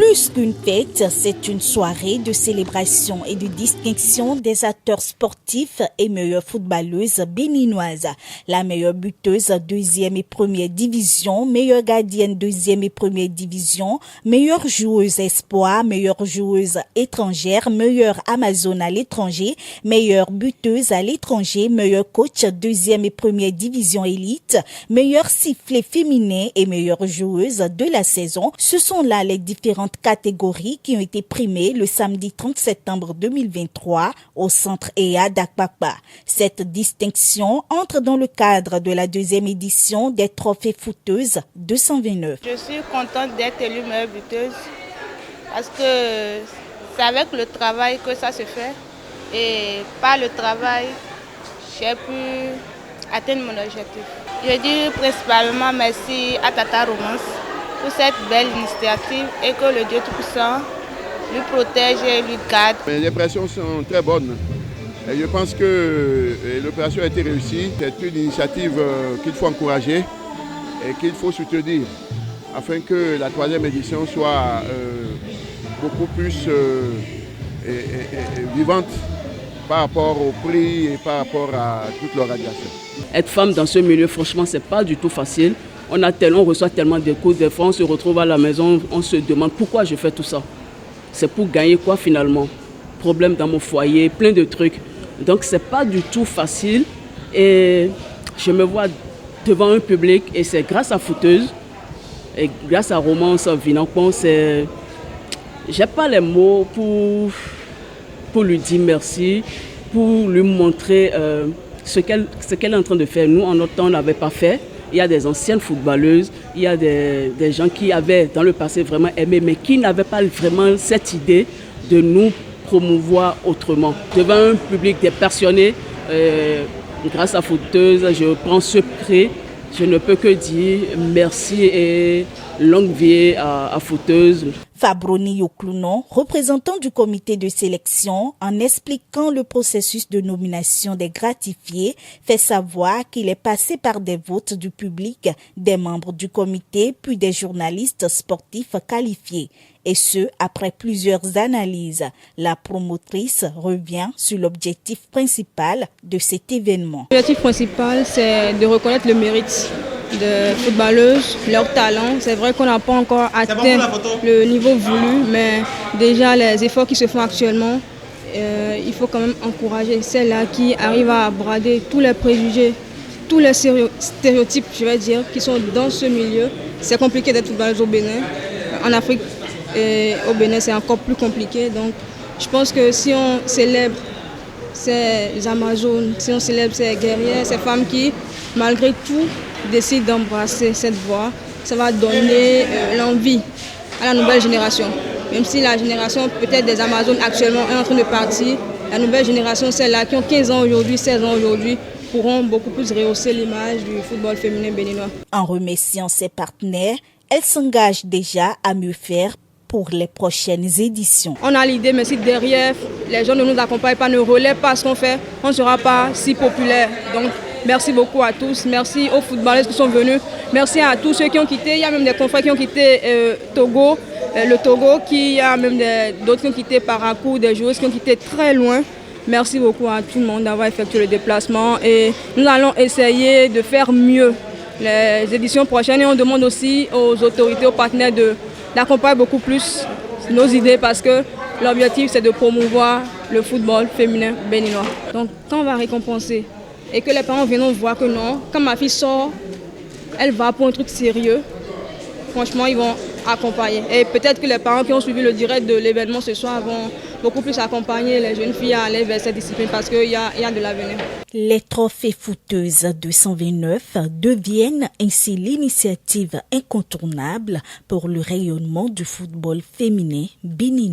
Plus qu'une fête, c'est une soirée de célébration et de distinction des acteurs sportifs et meilleures footballeuses béninoises. La meilleure buteuse deuxième et première division, meilleure gardienne deuxième et première division, meilleure joueuse espoir, meilleure joueuse étrangère, meilleure amazone à l'étranger, meilleure buteuse à l'étranger, meilleur coach deuxième et première division élite, meilleur sifflet féminin et meilleure joueuse de la saison. Ce sont là les différentes catégories qui ont été primées le samedi 30 septembre 2023 au centre EA d'Akpakpa. Cette distinction entre dans le cadre de la deuxième édition des trophées footeuses 229. Je suis contente d'être élue meilleure buteuse parce que c'est avec le travail que ça se fait et par le travail, j'ai pu atteindre mon objectif. Je dis principalement merci à Tata Romance pour cette belle initiative et que le Dieu Tout-Puissant lui protège et lui garde. Les impressions sont très bonnes. Et je pense que l'opération a été réussie. C'est une initiative qu'il faut encourager et qu'il faut soutenir afin que la troisième édition soit beaucoup plus vivante par rapport au prix et par rapport à toute l'organisation. Être femme dans ce milieu, franchement, c'est pas du tout facile. On reçoit tellement de coups de fois, on se retrouve à la maison, on se demande pourquoi je fais tout ça. C'est pour gagner quoi finalement? Problème dans mon foyer, plein de trucs. Donc c'est pas du tout facile et je me vois devant un public et c'est grâce à Footeuse et grâce à Romance Vinampon, j'ai pas les mots pour lui dire merci, pour lui montrer ce qu'elle est en train de faire. Nous, en notre temps, on n'avait pas fait. Il y a des anciennes footballeuses, il y a des gens qui avaient dans le passé vraiment aimé, mais qui n'avaient pas vraiment cette idée de nous promouvoir autrement. Devant un public des passionnés, grâce à Footeuse, je prends ce prix. Je ne peux que dire merci et longue vie à Footeuse. Fabroni Yoklounon, représentant du comité de sélection, en expliquant le processus de nomination des gratifiés, fait savoir qu'il est passé par des votes du public, des membres du comité, puis des journalistes sportifs qualifiés. Et ce, après plusieurs analyses. La promotrice revient sur l'objectif principal de cet événement. L'objectif principal, c'est de reconnaître le mérite de footballeuses, leur talent. C'est vrai qu'on n'a pas encore atteint le niveau voulu, mais déjà les efforts qui se font actuellement, il faut quand même encourager celles-là qui arrivent à brader tous les préjugés, tous les stéréotypes, je vais dire, qui sont dans ce milieu. C'est compliqué d'être footballeuse au Bénin. En Afrique et au Bénin, c'est encore plus compliqué. Donc, je pense que si on célèbre ces Amazones, si on célèbre ces guerrières, ces femmes qui, malgré tout, décident d'embrasser cette voie, ça va donner l'envie à la nouvelle génération. Même si la génération peut-être des Amazones actuellement est en train de partir, la nouvelle génération, celles-là qui ont 15 ans aujourd'hui, 16 ans aujourd'hui, pourront beaucoup plus rehausser l'image du football féminin béninois. En remerciant ses partenaires, elle s'engage déjà à mieux faire pour les prochaines éditions. On a l'idée, mais si derrière, les gens ne nous accompagnent pas, ne relèvent pas ce qu'on fait, on ne sera pas si populaire. Donc, merci beaucoup à tous. Merci aux footballeurs qui sont venus. Merci à tous ceux qui ont quitté. Il y a même des confrères qui ont quitté Togo, le Togo, il y a même d'autres qui ont quitté Parakou, des joueurs qui ont quitté très loin. Merci beaucoup à tout le monde d'avoir effectué le déplacement et nous allons essayer de faire mieux les éditions prochaines et on demande aussi aux autorités, aux partenaires d'accompagner beaucoup plus nos idées parce que l'objectif c'est de promouvoir le football féminin béninois. Donc quand on va récompenser et que les parents viennent voir que non, quand ma fille sort, elle va pour un truc sérieux, franchement ils vont accompagner. Et peut-être que les parents qui ont suivi le direct de l'événement ce soir vont beaucoup plus accompagner les jeunes filles à aller vers cette discipline parce qu'il y a de l'avenir. Les trophées footeuses 229 deviennent ainsi l'initiative incontournable pour le rayonnement du football féminin béninois.